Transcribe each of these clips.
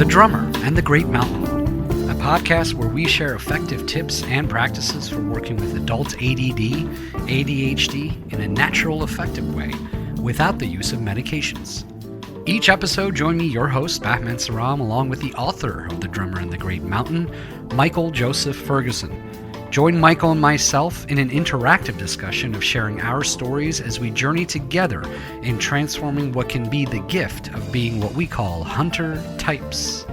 The Drummer and the Great Mountain, a podcast where we share effective tips and practices for working with adults ADD, ADHD in a natural, effective way without the use of medications. Each episode, join me, your host, Batman Saram, along with the author of The Drummer and the Great Mountain, Michael Joseph Ferguson. Join Michael and myself in an interactive discussion of sharing our stories as we journey together in transforming what can be the gift of being what we call hunter types.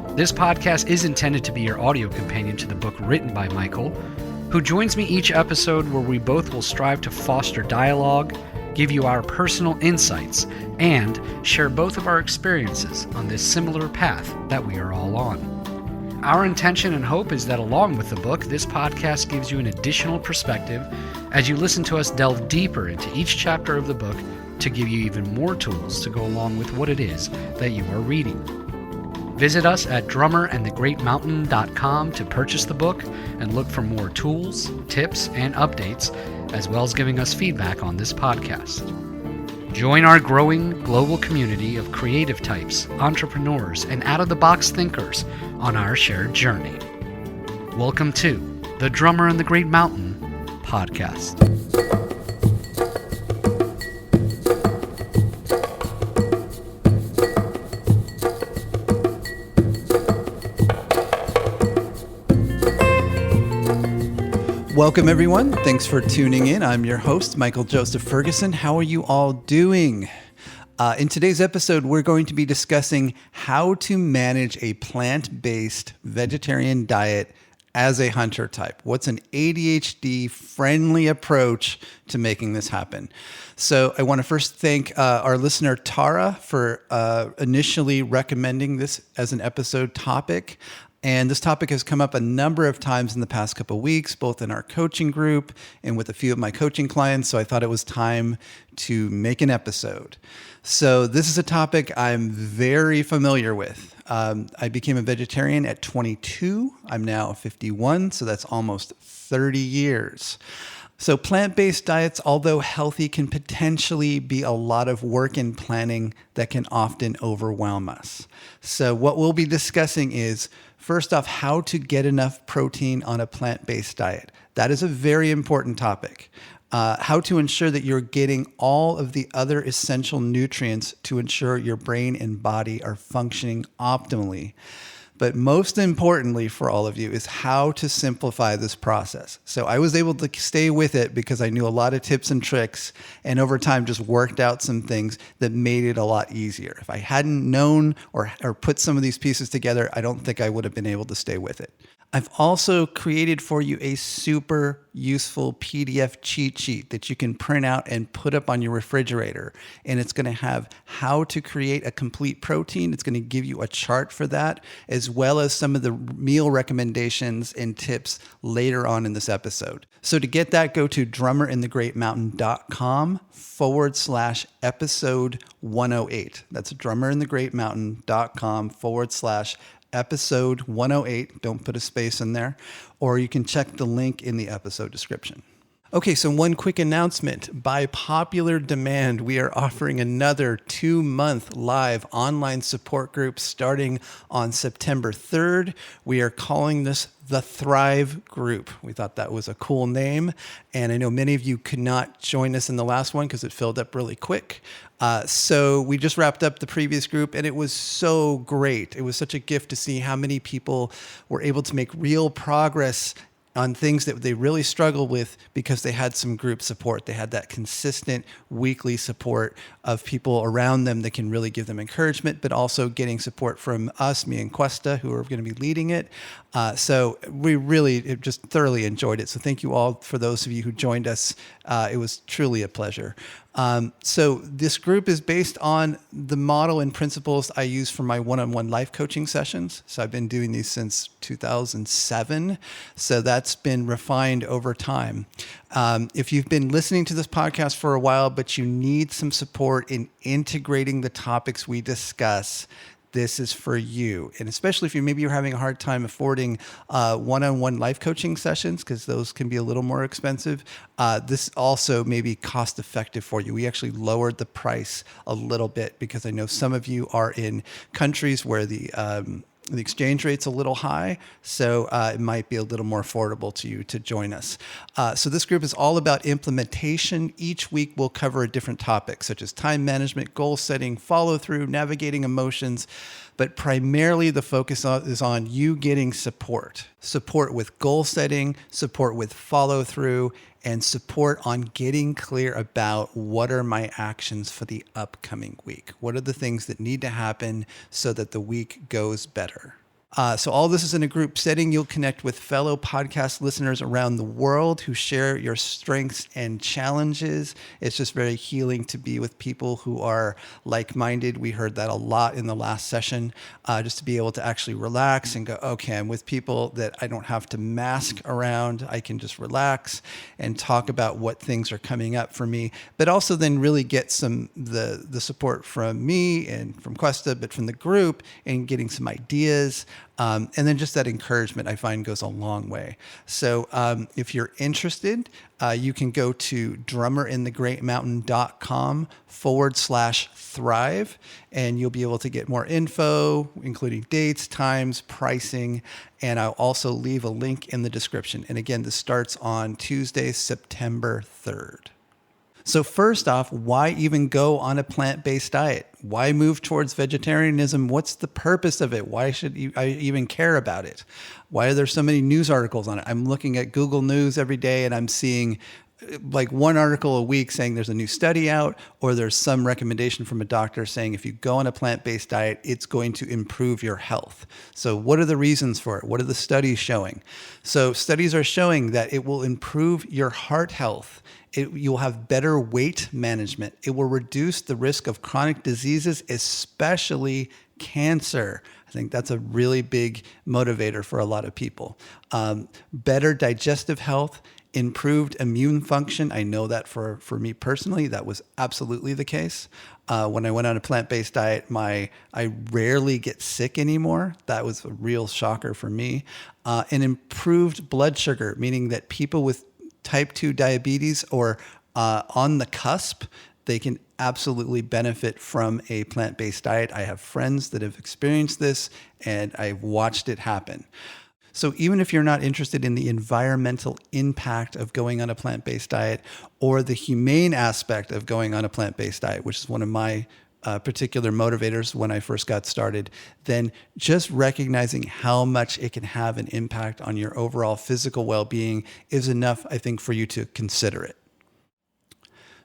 This podcast is intended to be your audio companion to the book written by Michael, who joins me each episode where we both will strive to foster dialogue, give you our personal insights, and share both of our experiences on this similar path that we are all on. Our intention and hope is that along with the book, this podcast gives you an additional perspective as you listen to us delve deeper into each chapter of the book to give you even more tools to go along with what it is that you are reading. Visit us at drummerandthegreatmountain.com to purchase the book and look for more tools, tips, and updates, as well as giving us feedback on this podcast. Join our growing global community of creative types, entrepreneurs, and out-of-the-box thinkers on our shared journey. Welcome to The Drummer and the Great Mountain podcast. Welcome, everyone. Thanks for tuning in. I'm your host, Michael Joseph Ferguson. How are you all doing? In today's episode, we're going to be discussing how to manage a plant-based vegetarian diet as a hunter type. What's an ADHD-friendly approach to making this happen? So I want to first thank our listener, Tara, for initially recommending this as an episode topic. And this topic has come up a number of times in the past couple of weeks, both in our coaching group and with a few of my coaching clients. So I thought it was time to make an episode. So this is a topic I'm very familiar with. I became a vegetarian at 22. I'm now 51, so that's almost 30 years. So plant-based diets, although healthy, can potentially be a lot of work and planning that can often overwhelm us. So what we'll be discussing is, first off, how to get enough protein on a plant-based diet. That is a very important topic. How to ensure that you're getting all of the other essential nutrients to ensure your brain and body are functioning optimally. But most importantly for all of you is how to simplify this process. So I was able to stay with it because I knew a lot of tips and tricks, and over time just worked out some things that made it a lot easier. If I hadn't known or put some of these pieces together, I don't think I would have been able to stay with it. I've also created for you a super useful PDF cheat sheet that you can print out and put up on your refrigerator. And it's going to have how to create a complete protein. It's going to give you a chart for that, as well as some of the meal recommendations and tips later on in this episode. So to get that, go to drummerandthegreatmountain.com/episode 108. That's drummerandthegreatmountain.com/episode 108. Don't put a space in there. Or you can check the link in the episode description. Okay, so one quick announcement. By popular demand, we are offering another 2-month live online support group starting on September 3rd. We are calling this the Thrive Group. We thought that was a cool name. And I know many of you could not join us in the last one because it filled up really quick. So we just wrapped up the previous group, and it was so great. It was such a gift to see how many people were able to make real progress on things that they really struggled with because they had some group support. They had that consistent weekly support of people around them that can really give them encouragement, but also getting support from us, me and Cuesta, who are going to be leading it. So we really just thoroughly enjoyed it. So thank you all for those of you who joined us. It was truly a pleasure. So this group is based on the model and principles I use for my one-on-one life coaching sessions. So I've been doing these since 2007. So that's been refined over time. If you've been listening to this podcast for a while, but you need some support in integrating the topics we discuss, this is for you. And especially if maybe you're having a hard time affording one-on-one life coaching sessions, because those can be a little more expensive, this also may be cost effective for you. We actually lowered the price a little bit because I know some of you are in countries where the exchange rate's a little high, so it might be a little more affordable to you to join us. So this group is all about implementation. Each week we'll cover a different topic, such as time management, goal setting, follow through, navigating emotions, but primarily the focus is on you getting support with goal setting, support with follow through, and support on getting clear about what are my actions for the upcoming week. What are the things that need to happen so that the week goes better? So all this is in a group setting. You'll connect with fellow podcast listeners around the world who share your strengths and challenges. It's just very healing to be with people who are like-minded. We heard that a lot in the last session, just to be able to actually relax and go, okay, I'm with people that I don't have to mask around. I can just relax and talk about what things are coming up for me, but also then really get the support from me and from Questa, but from the group, and getting some ideas. And then just that encouragement, I find, goes a long way. So if you're interested, you can go to drummerinthegreatmountain.com/thrive, and you'll be able to get more info, including dates, times, pricing, and I'll also leave a link in the description. And again, this starts on Tuesday, September 3rd. So first off, why even go on a plant-based diet? Why move towards vegetarianism? What's the purpose of it? Why should I even care about it? Why are there so many news articles on it? I'm looking at Google News every day and I'm seeing like one article a week saying there's a new study out, or there's some recommendation from a doctor saying if you go on a plant-based diet, it's going to improve your health. So what are the reasons for it? What are the studies showing? So studies are showing that it will improve your heart health. You'll have better weight management. It will reduce the risk of chronic diseases, especially cancer. I think that's a really big motivator for a lot of people. Better digestive health, improved immune function. I know that for me personally, that was absolutely the case. When I went on a plant-based diet, I rarely get sick anymore. That was a real shocker for me. And improved blood sugar, meaning that people with type 2 diabetes or on the cusp, they can absolutely benefit from a plant-based diet. I have friends that have experienced this, and I've watched it happen. So even if you're not interested in the environmental impact of going on a plant-based diet or the humane aspect of going on a plant-based diet, which is one of my particular motivators when I first got started, then just recognizing how much it can have an impact on your overall physical well-being is enough, I think, for you to consider it.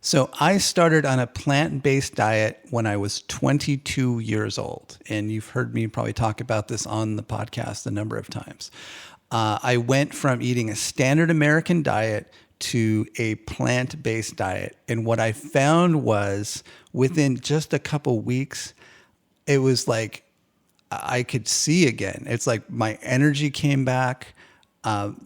So I started on a plant-based diet when I was 22 years old. And you've heard me probably talk about this on the podcast a number of times. I went from eating a standard American diet to a plant-based diet. And what I found was within just a couple weeks, it was like I could see again. It's like my energy came back.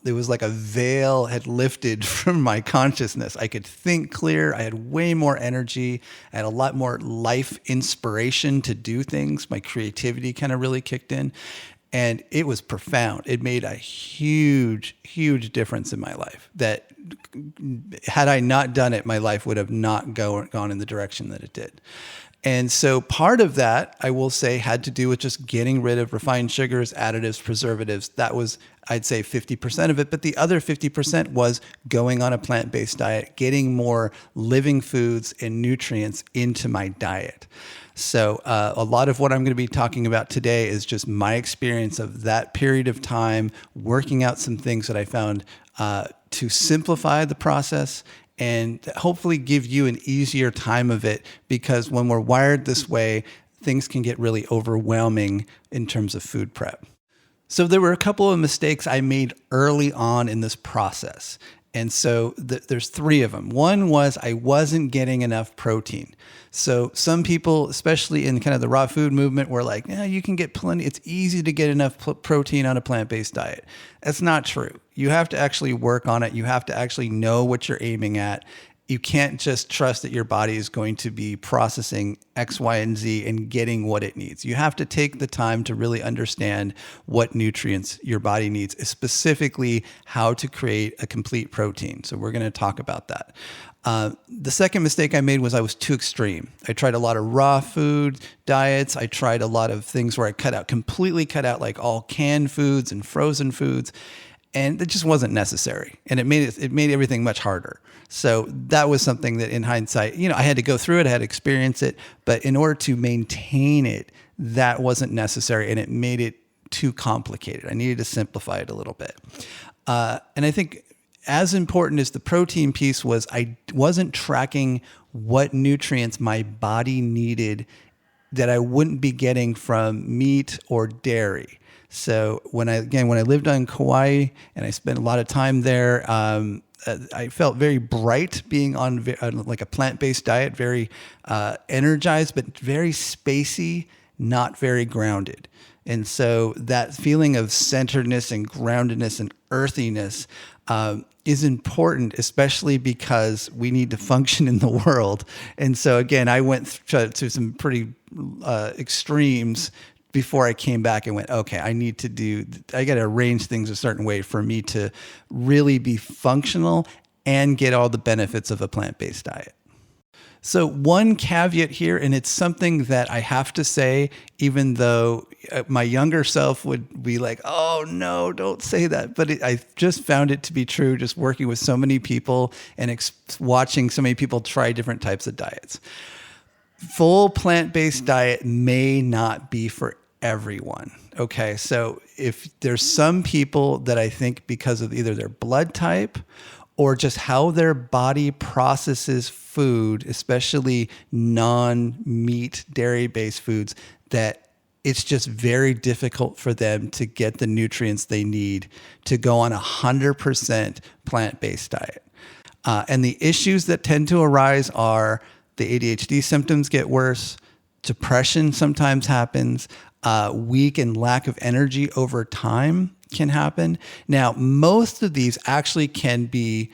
It was like a veil had lifted from my consciousness. I could think clear. I had way more energy. I had a lot more life inspiration to do things. My creativity kind of really kicked in. And it was profound. It made a huge, huge difference in my life that had I not done it, my life would have not gone in the direction that it did. And so part of that, I will say, had to do with just getting rid of refined sugars, additives, preservatives. That was, I'd say, 50% of it. But the other 50% was going on a plant-based diet, getting more living foods and nutrients into my diet. So a lot of what I'm going to be talking about today is just my experience of that period of time, working out some things that I found to simplify the process and hopefully give you an easier time of it, because when we're wired this way, things can get really overwhelming in terms of food prep. So there were a couple of mistakes I made early on in this process. And so there's three of them. One was I wasn't getting enough protein. So some people, especially in kind of the raw food movement, were like, yeah, you can get plenty. It's easy to get enough protein on a plant-based diet. That's not true. You have to actually work on it. You have to actually know what you're aiming at. you can't just trust that your body is going to be processing X, Y, and Z and getting what it needs. You have to take the time to really understand what nutrients your body needs, specifically how to create a complete protein. So we're going to talk about that. The second mistake I made was I was too extreme. I tried a lot of raw food diets. I tried a lot of things where I completely cut out like all canned foods and frozen foods. And it just wasn't necessary. And it made everything much harder. So that was something that in hindsight, I had to go through it, I had to experience it, but in order to maintain it, that wasn't necessary and it made it too complicated. I needed to simplify it a little bit. And I think as important as the protein piece was, I wasn't tracking what nutrients my body needed that I wouldn't be getting from meat or dairy. So when I lived on Kauai and I spent a lot of time there, I felt very bright being on like a plant-based diet, very energized, but very spacey, not very grounded. And so that feeling of centeredness and groundedness and earthiness is important, especially because we need to function in the world. And so again, I went to some pretty extremes before I came back and went, okay, I got to arrange things a certain way for me to really be functional and get all the benefits of a plant-based diet. So one caveat here, and it's something that I have to say, even though my younger self would be like, oh no, don't say that. But I just found it to be true, just working with so many people and watching so many people try different types of diets. Full plant-based diet may not be for everyone. Okay. So if there's some people that I think because of either their blood type or just how their body processes food, especially non-meat, dairy-based foods, that it's just very difficult for them to get the nutrients they need to go on 100% plant-based diet. And the issues that tend to arise are the ADHD symptoms get worse, depression sometimes happens, weak and lack of energy over time can happen. Now, most of these actually can be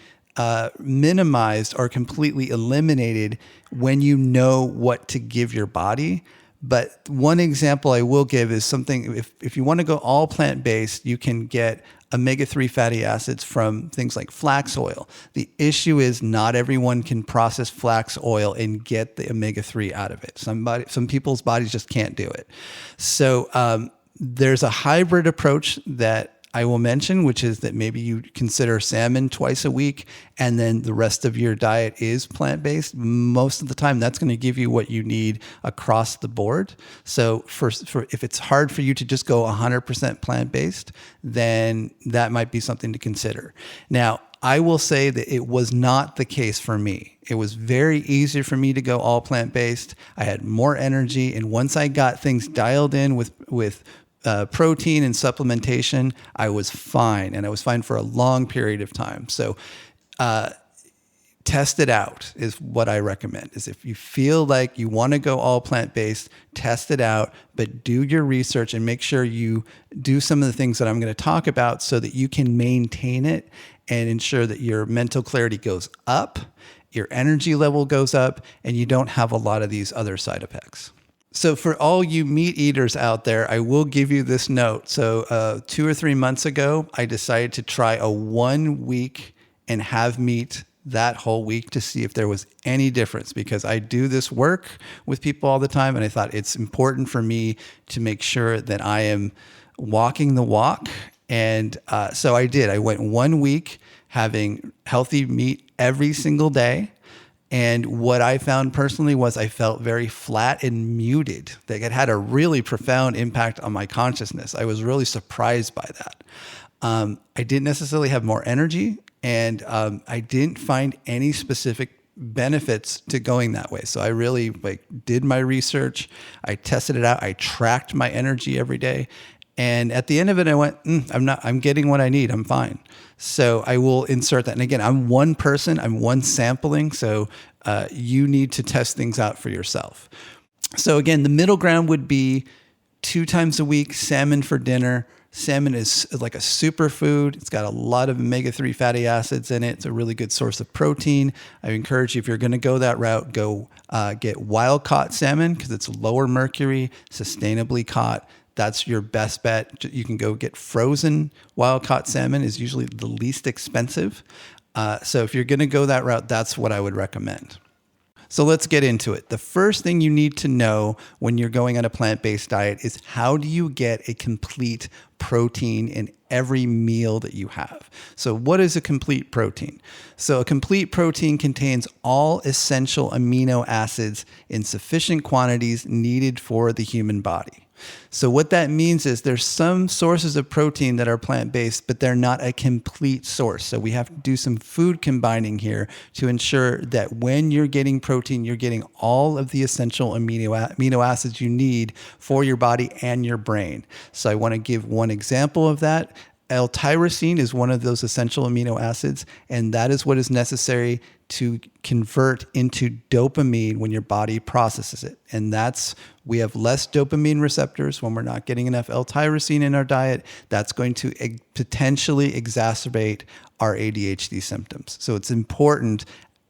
minimized or completely eliminated when you know what to give your body. But one example I will give is something, if you want to go all plant-based, you can get omega-3 fatty acids from things like flax oil. The issue is not everyone can process flax oil and get the omega-3 out of it. Some people's bodies just can't do it. So there's a hybrid approach that I will mention, which is that maybe you consider salmon twice a week and then the rest of your diet is plant-based. Most of the time, that's going to give you what you need across the board. So if it's hard for you to just go 100% plant-based, then that might be something to consider. Now, I will say that it was not the case for me. It was very easy for me to go all plant-based. I had more energy. And once I got things dialed in with protein and supplementation, I was fine. And I was fine for a long period of time. So test it out is what I recommend. Is if you feel like you want to go all plant-based, test it out, but do your research and make sure you do some of the things that I'm going to talk about so that you can maintain it and ensure that your mental clarity goes up, your energy level goes up, and you don't have a lot of these other side effects. So for all you meat eaters out there, I will give you this note. So 2 or 3 months ago, I decided to try a 1 week and have meat that whole week to see if there was any difference, because I do this work with people all the time. And I thought it's important for me to make sure that I am walking the walk. And so I did. I went 1 week having healthy meat every single day. And what I found personally was I felt very flat and muted. That it had a really profound impact on my consciousness. I was really surprised by that. I didn't necessarily have more energy, and I didn't find any specific benefits to going that way. So I really did my research. I tested it out. I tracked my energy every day. And at the end of it, I went, I'm getting what I need. I'm fine. So I will insert that. And again, I'm one person, I'm one sampling. So you need to test things out for yourself. So again, the middle ground would be 2 times a week, salmon for dinner, Salmon is like a superfood. It's got a lot of omega-3 fatty acids in it. It's a really good source of protein. I encourage you, if you're going to go that route, go get wild-caught salmon because it's lower mercury, sustainably caught. That's your best bet. You can go get frozen wild-caught salmon is usually the least expensive. So if you're going to go that route, that's what I would recommend. So let's get into it. The first thing you need to know when you're going on a plant-based diet is how do you get a complete protein in every meal that you have? So what is a complete protein? So a complete protein contains all essential amino acids in sufficient quantities needed for the human body. So what that means is there's some sources of protein that are plant-based, but they're not a complete source. So we have to do some food combining here to ensure that when you're getting protein, you're getting all of the essential amino acids you need for your body and your brain. So I want to give one example of that. L-tyrosine is one of those essential amino acids, and that is what is necessary to convert into dopamine when your body processes it. And we have less dopamine receptors when we're not getting enough L-tyrosine in our diet. That's going to potentially exacerbate our ADHD symptoms. So it's important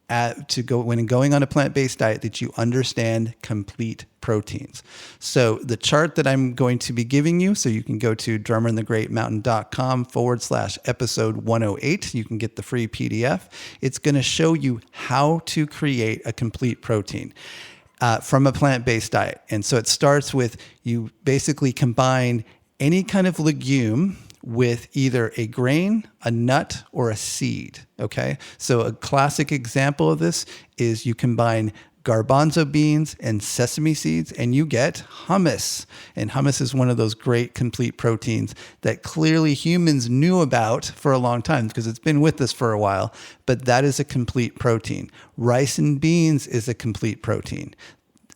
when going on a plant-based diet that you understand complete proteins. So the chart that I'm going to be giving you, so you can go to drummerandthegreatmountain.com/episode 108. You can get the free PDF. It's going to show you how to create a complete protein from a plant-based diet. And so it starts with you basically combine any kind of legume with either a grain, a nut, or a seed, okay? So a classic example of this is you combine garbanzo beans and sesame seeds and you get hummus. And hummus is one of those great complete proteins that clearly humans knew about for a long time because it's been with us for a while, but that is a complete protein. Rice and beans is a complete protein.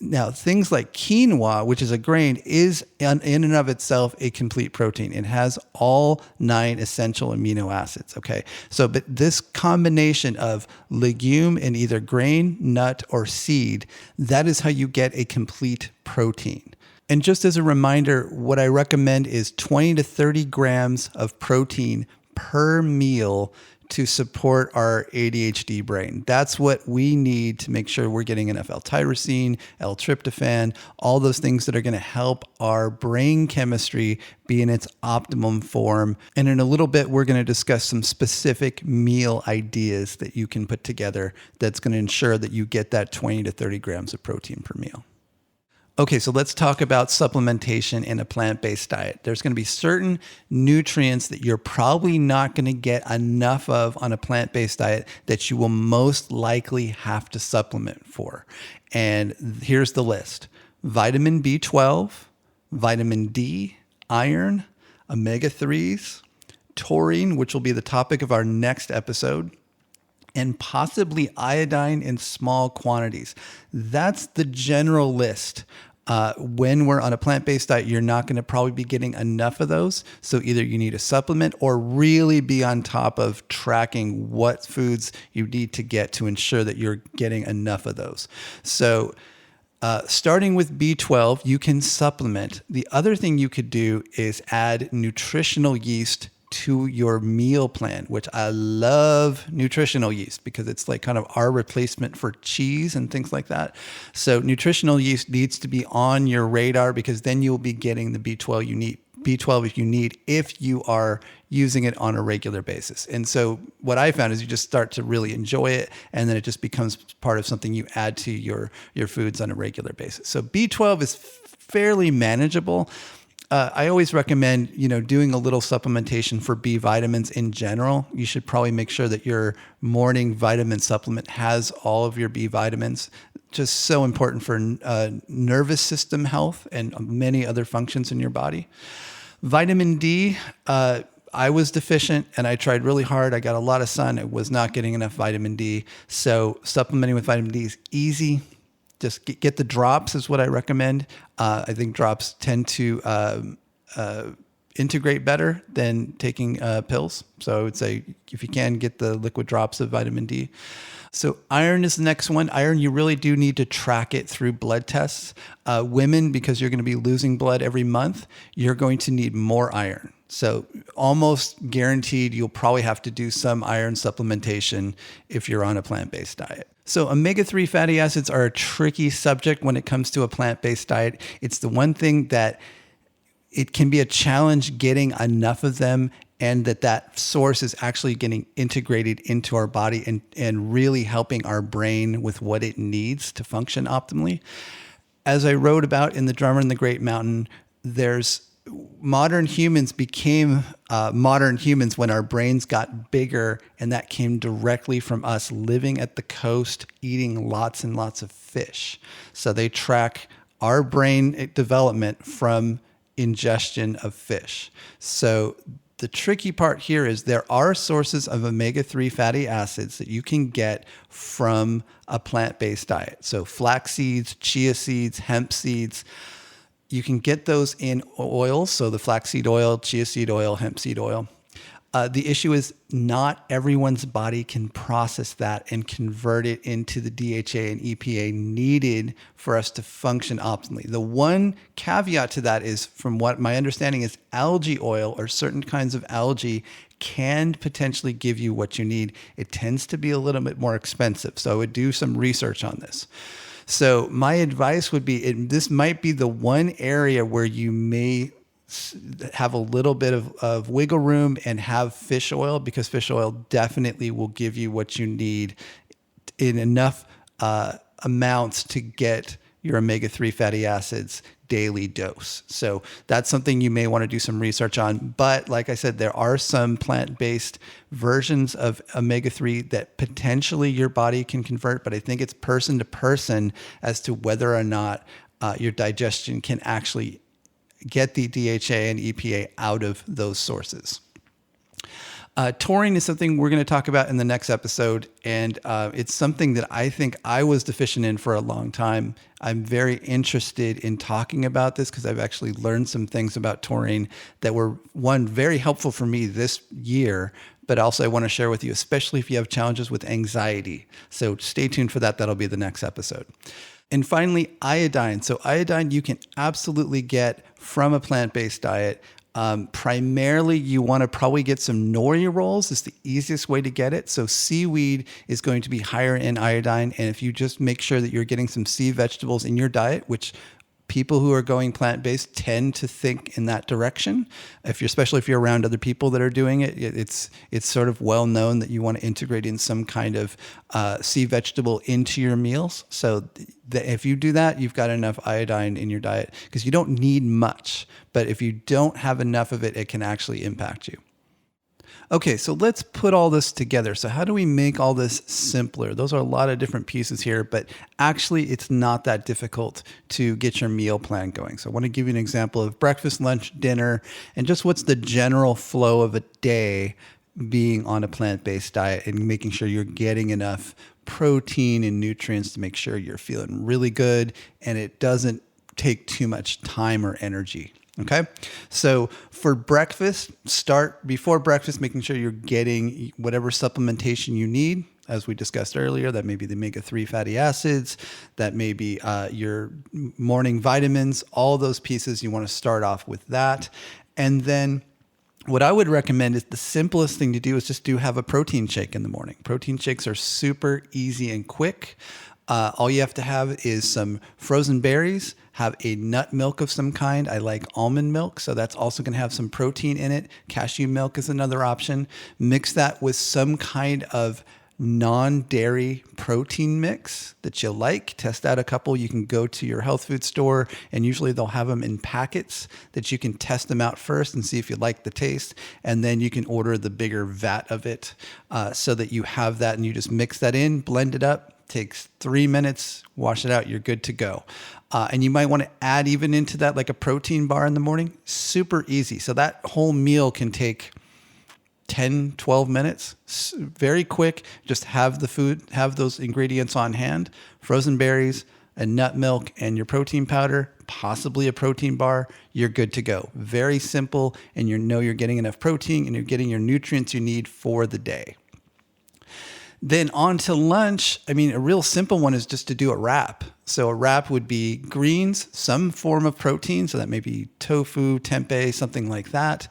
Now, things like quinoa, which is a grain, is in and of itself a complete protein. It has all 9 essential amino acids, okay? So, but this combination of legume and either grain, nut, or seed, that is how you get a complete protein. And just as a reminder, what I recommend is 20 to 30 grams of protein per meal to support our ADHD brain. That's what we need to make sure we're getting enough L-tyrosine, L-tryptophan, all those things that are going to help our brain chemistry be in its optimum form. And in a little bit, we're going to discuss some specific meal ideas that you can put together that's going to ensure that you get that 20 to 30 grams of protein per meal. Okay, so let's talk about supplementation in a plant-based diet. There's going to be certain nutrients that you're probably not going to get enough of on a plant-based diet that you will most likely have to supplement for. And here's the list: vitamin B12, vitamin D, iron, omega-3s, taurine, which will be the topic of our next episode, and possibly iodine in small quantities. That's the general list. When we're on a plant-based diet, you're not going to probably be getting enough of those. So either you need a supplement or really be on top of tracking what foods you need to get to ensure that you're getting enough of those. So starting with B12, you can supplement. The other thing you could do is add nutritional yeast to your meal plan, which I love nutritional yeast because it's like kind of our replacement for cheese and things like that. So nutritional yeast needs to be on your radar because then you'll be getting the B12 you need. If you are using it on a regular basis. And so what I found is you just start to really enjoy it, and then it just becomes part of something you add to your foods on a regular basis. So B12 is fairly manageable. I always recommend, doing a little supplementation for B vitamins in general. You should probably make sure that your morning vitamin supplement has all of your B vitamins. Just so important for nervous system health and many other functions in your body. Vitamin D, I was deficient and I tried really hard. I got a lot of sun. I was not getting enough vitamin D. So supplementing with vitamin D is easy. Just get the drops is what I recommend. I think drops tend to integrate better than taking pills. So I would say if you can, get the liquid drops of vitamin D. So iron is the next one. Iron, you really do need to track it through blood tests. Women, because you're going to be losing blood every month, you're going to need more iron. So almost guaranteed you'll probably have to do some iron supplementation if you're on a plant-based diet. So omega-3 fatty acids are a tricky subject when it comes to a plant-based diet. It's the one thing that it can be a challenge getting enough of them, and that source is actually getting integrated into our body and really helping our brain with what it needs to function optimally. As I wrote about in The Drummer in the Great Mountain, modern humans became modern humans when our brains got bigger, and that came directly from us living at the coast, eating lots and lots of fish. So they track our brain development from ingestion of fish. So the tricky part here is there are sources of omega-3 fatty acids that you can get from a plant-based diet. So flax seeds, chia seeds, hemp seeds. You can get those in oils, so the flaxseed oil, chia seed oil, hemp seed oil. The issue is not everyone's body can process that and convert it into the DHA and EPA needed for us to function optimally. The one caveat to that is, from what my understanding is, algae oil or certain kinds of algae can potentially give you what you need. It tends to be a little bit more expensive, so I would do some research on this. So my advice would be, this might be the one area where you may have a little bit of wiggle room and have fish oil, because fish oil definitely will give you what you need in enough amounts to get your omega-3 fatty acids daily dose. So that's something you may want to do some research on. But like I said, there are some plant-based versions of omega-3 that potentially your body can convert, but I think it's person to person as to whether or not your digestion can actually get the DHA and EPA out of those sources. Taurine is something we're going to talk about in the next episode, and it's something that I think I was deficient in for a long time. I'm very interested in talking about this because I've actually learned some things about taurine that were, one, very helpful for me this year, but also I want to share with you, especially if you have challenges with anxiety. So stay tuned for that. That'll be the next episode. And finally, iodine. So iodine you can absolutely get from a plant-based diet. Primarily, you want to probably get some nori rolls. It's the easiest way to get it. So seaweed is going to be higher in iodine. And if you just make sure that you're getting some sea vegetables in your diet, which people who are going plant-based tend to think in that direction. Especially if you're around other people that are doing it, it's sort of well known that you want to integrate in some kind of sea vegetable into your meals. So if you do that, you've got enough iodine in your diet, because you don't need much. But if you don't have enough of it, it can actually impact you. Okay, so let's put all this together. So how do we make all this simpler? Those are a lot of different pieces here, but actually it's not that difficult to get your meal plan going. So I want to give you an example of breakfast, lunch, dinner, and just what's the general flow of a day being on a plant-based diet and making sure you're getting enough protein and nutrients to make sure you're feeling really good and it doesn't take too much time or energy. Okay, so for breakfast, start before breakfast, making sure you're getting whatever supplementation you need. As we discussed earlier, that may be the omega-3 fatty acids, that may be your morning vitamins, all those pieces. You want to start off with that. And then what I would recommend is the simplest thing to do is just have a protein shake in the morning. Protein shakes are super easy and quick. All you have to have is some frozen berries, have a nut milk of some kind. I like almond milk, so that's also going to have some protein in it. Cashew milk is another option. Mix that with some kind of non-dairy protein mix that you like. Test out a couple. You can go to your health food store, and usually they'll have them in packets that you can test them out first and see if you like the taste. And then you can order the bigger vat of it so that you have that, and you just mix that in, blend it up. Takes 3 minutes, wash it out, you're good to go. And you might want to add even into that like a protein bar in the morning. Super easy. So that whole meal can take 10, 12 minutes. Very quick. Just have the food, have those ingredients on hand. Frozen berries, a nut milk, and your protein powder, possibly a protein bar. You're good to go. Very simple, and you know you're getting enough protein and you're getting your nutrients you need for the day. Then on to lunch. I mean, a real simple one is just to do a wrap. So a wrap would be greens, some form of protein. So that may be tofu, tempeh, something like that.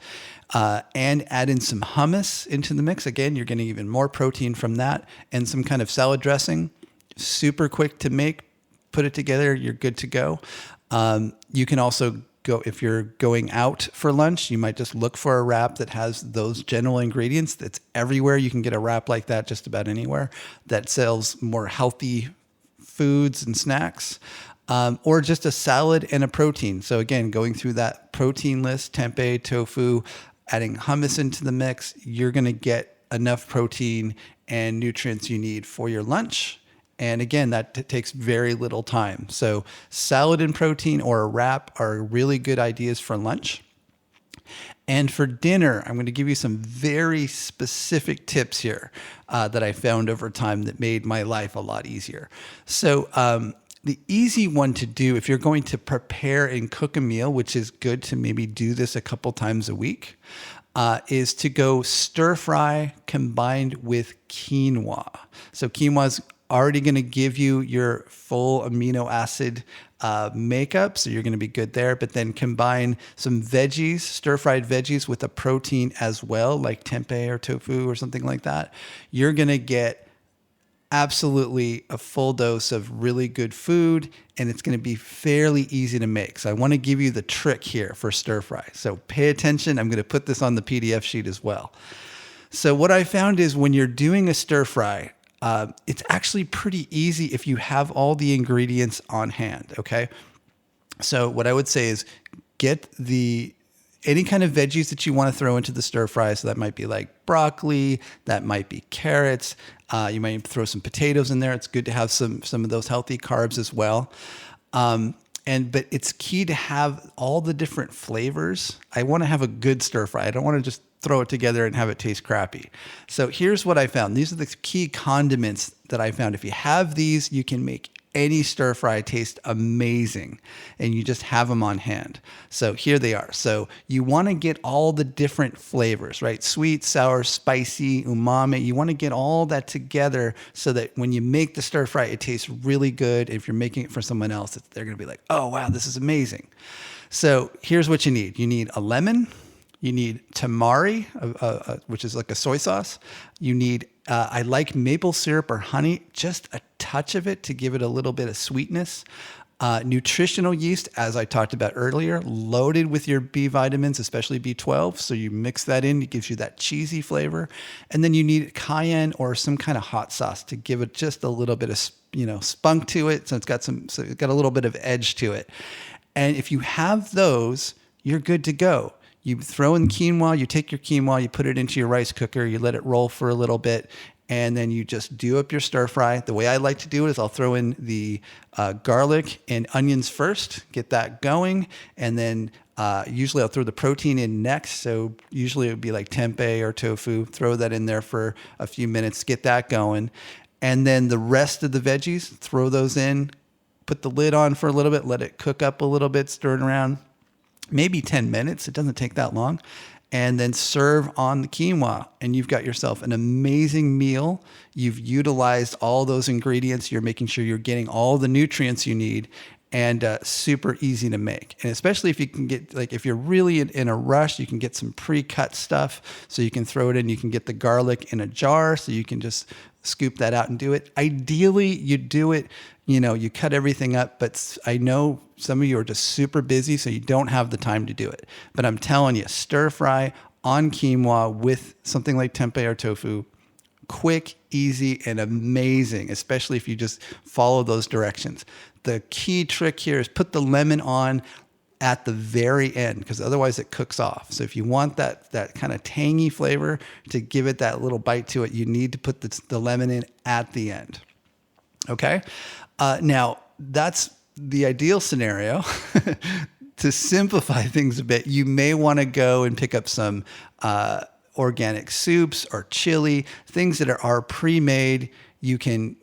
And add in some hummus into the mix. Again, you're getting even more protein from that, and some kind of salad dressing. Super quick to make. Put it together, you're good to go. You can also go, if you're going out for lunch, you might just look for a wrap that has those general ingredients. That's everywhere. You can get a wrap like that just about anywhere that sells more healthy foods and snacks. Or just a salad and a protein. So again, going through that protein list, tempeh, tofu, adding hummus into the mix, you're going to get enough protein and nutrients you need for your lunch. And again, that takes very little time. So salad and protein or a wrap are really good ideas for lunch. And for dinner, I'm going to give you some very specific tips here that I found over time that made my life a lot easier. So the easy one to do if you're going to prepare and cook a meal, which is good to maybe do this a couple times a week, is to go stir fry combined with quinoa. So quinoa is already going to give you your full amino acid makeup, so you're going to be good there. But then combine some veggies, stir-fried veggies, with a protein as well, like tempeh or tofu or something like that. You're going to get absolutely a full dose of really good food, and it's going to be fairly easy to make. So I want to give you the trick here for stir fry. So pay attention. I'm going to put this on the PDF sheet as well. So what I found is when you're doing a stir fry, it's actually pretty easy if you have all the ingredients on hand, okay? So what I would say is get any kind of veggies that you want to throw into the stir fry. So that might be like broccoli, that might be carrots. You might throw some potatoes in there. It's good to have some of those healthy carbs as well. But it's key to have all the different flavors. I want to have a good stir fry. I don't want to just throw it together and have it taste crappy. So here's what I found. These are the key condiments that I found. If you have these, you can make any stir fry taste amazing, and you just have them on hand. So here they are. So you want to get all the different flavors, right? Sweet, sour, spicy, umami. You want to get all that together so that when you make the stir fry, it tastes really good. If you're making it for someone else, they're going to be like, oh, wow, this is amazing. So here's what you need. You need a lemon. You need tamari, which is like a soy sauce. You need, I like maple syrup or honey, just a touch of it to give it a little bit of sweetness. Nutritional yeast, as I talked about earlier, loaded with your B vitamins, especially B12. So you mix that in, it gives you that cheesy flavor. And then you need cayenne or some kind of hot sauce to give it just a little bit of, spunk to it. So it's got a little bit of edge to it. And if you have those, you're good to go. You throw in quinoa, you take your quinoa, you put it into your rice cooker, you let it roll for a little bit, and then you just do up your stir fry. The way I like to do it is I'll throw in the garlic and onions first, get that going, and then usually I'll throw the protein in next. So usually it would be like tempeh or tofu. Throw that in there for a few minutes, get that going. And then the rest of the veggies, throw those in, put the lid on for a little bit, let it cook up a little bit, stir it around. Maybe 10 minutes. It doesn't take that long. And then serve on the quinoa, and you've got yourself an amazing meal. You've utilized all those ingredients. You're making sure you're getting all the nutrients you need, and super easy to make. And especially if you can get, if you're really in a rush, you can get some pre-cut stuff. So you can throw it in. You can get the garlic in a jar, so you can just scoop that out and do it. Ideally, you do it, you cut everything up, but I know some of you are just super busy, so you don't have the time to do it. But I'm telling you, stir fry on quinoa with something like tempeh or tofu, quick, easy, and amazing, especially if you just follow those directions. The key trick here is put the lemon on at the very end, because otherwise it cooks off. So if you want that kind of tangy flavor to give it that little bite to it, you need to put the lemon in at the end. Okay? Now, that's the ideal scenario. To simplify things a bit, you may want to go and pick up some organic soups or chili, things that are pre-made. You can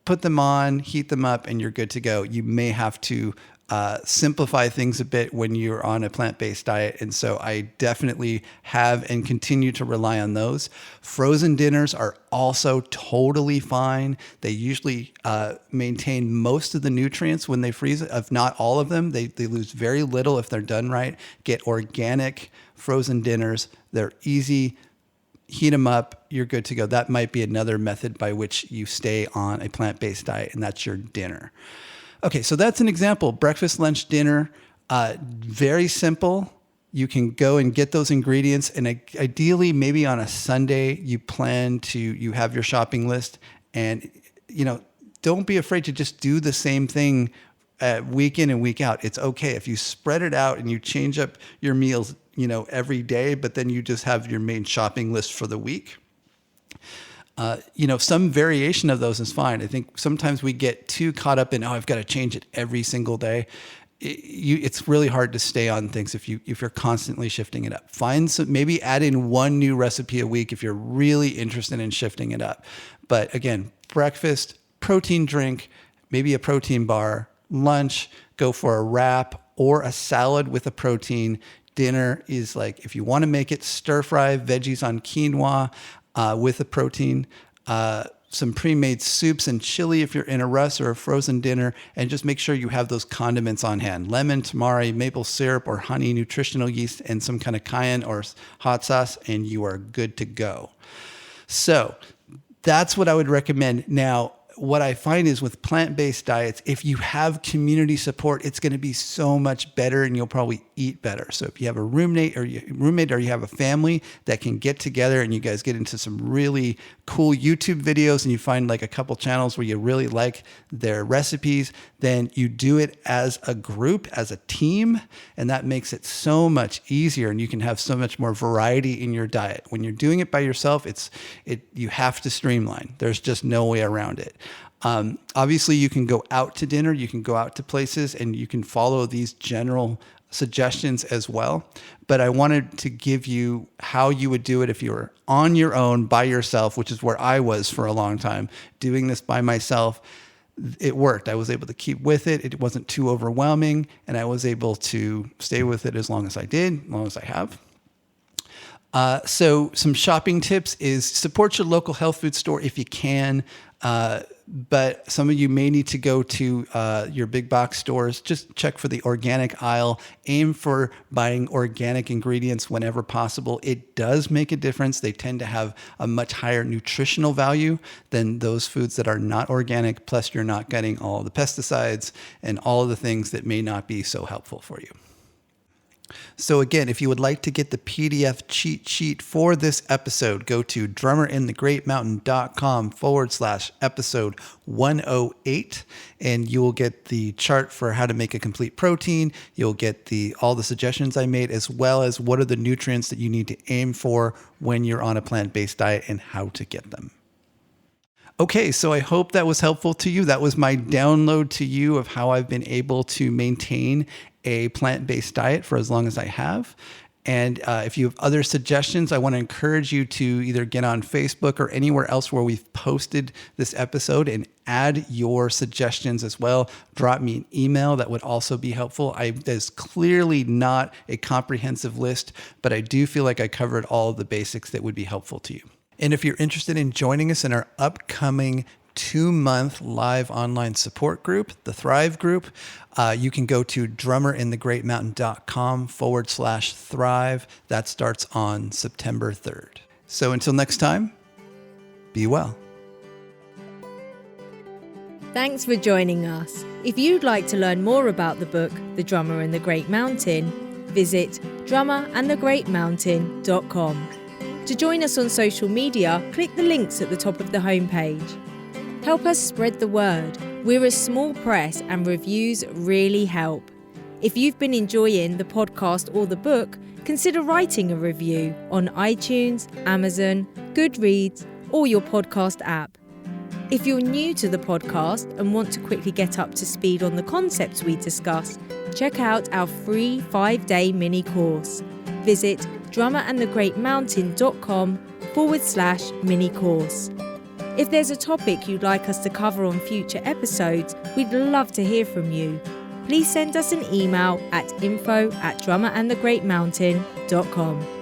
put them on, heat them up, and you're good to go. You may have to simplify things a bit when you're on a plant-based diet. And so I definitely have and continue to rely on those. Frozen dinners are also totally fine. They usually maintain most of the nutrients when they freeze it, if not all of them. They lose very little if they're done right. Get organic frozen dinners. They're easy. Heat them up. You're good to go. That might be another method by which you stay on a plant-based diet, and that's your dinner. Okay, so that's an example. Breakfast, lunch, dinner, very simple. You can go and get those ingredients, and ideally, maybe on a Sunday, you have your shopping list, and don't be afraid to just do the same thing week in and week out. It's okay if you spread it out and you change up your meals, every day, but then you just have your main shopping list for the week. Some variation of those is fine. I think sometimes we get too caught up in, I've got to change it every single day. It's really hard to stay on things if you're constantly shifting it up. Maybe add in one new recipe a week if you're really interested in shifting it up. But again, breakfast, protein drink, maybe a protein bar. Lunch, go for a wrap or a salad with a protein. Dinner is like, if you want to make it stir fry veggies on quinoa, with a protein, some pre-made soups and chili if you're in a rush, or a frozen dinner, and just make sure you have those condiments on hand. Lemon, tamari, maple syrup or honey, nutritional yeast, and some kind of cayenne or hot sauce, and you are good to go. So that's what I would recommend. Now, what I find is with plant-based diets, if you have community support, it's going to be so much better and you'll probably eat better. So if you have a roommate or you have a family that can get together and you guys get into some really cool YouTube videos and you find like a couple channels where you really like their recipes, then you do it as a group, as a team, and that makes it so much easier and you can have so much more variety in your diet. When you're doing it by yourself, you have to streamline. There's just no way around it. Obviously, you can go out to dinner, you can go out to places, and you can follow these general suggestions as well. But I wanted to give you how you would do it if you were on your own by yourself, which is where I was for a long time, doing this by myself. It worked. I was able to keep with it. It wasn't too overwhelming, and I was able to stay with it as long as I did, as long as I have. So some shopping tips is support your local health food store if you can. But some of you may need to go to your big box stores. Just check for the organic aisle. Aim for buying organic ingredients whenever possible. It does make a difference. They tend to have a much higher nutritional value than those foods that are not organic. Plus, you're not getting all the pesticides and all of the things that may not be so helpful for you. So again, if you would like to get the PDF cheat sheet for this episode, go to drummerinthegreatmountain.com/episode 108, and you will get the chart for how to make a complete protein. You'll get all the suggestions I made, as well as what are the nutrients that you need to aim for when you're on a plant-based diet and how to get them. Okay, so I hope that was helpful to you. That was my download to you of how I've been able to maintain a plant-based diet for as long as I have. And if you have other suggestions, I want to encourage you to either get on Facebook or anywhere else where we've posted this episode and add your suggestions as well. Drop me an email. That would also be helpful. There's clearly not a comprehensive list, but I do feel like I covered all of the basics that would be helpful to you. And if you're interested in joining us in our upcoming 2-month live online support group, the Thrive group, you can go to drummerinthegreatmountain.com/thrive. That starts on September 3rd. So until next time, be well. Thanks for joining us. If you'd like to learn more about the book, The Drummer and the Great Mountain, visit drummerandthegreatmountain.com. To join us on social media, click the links at the top of the homepage. Help us spread the word. We're a small press and reviews really help. If you've been enjoying the podcast or the book, consider writing a review on iTunes, Amazon, Goodreads, or your podcast app. If you're new to the podcast and want to quickly get up to speed on the concepts we discuss, check out our free 5-day mini course. Visit drummerandthegreatmountain.com/mini course. If there's a topic you'd like us to cover on future episodes, we'd love to hear from you. please send us an email at info@drummerandthegreatmountain.com.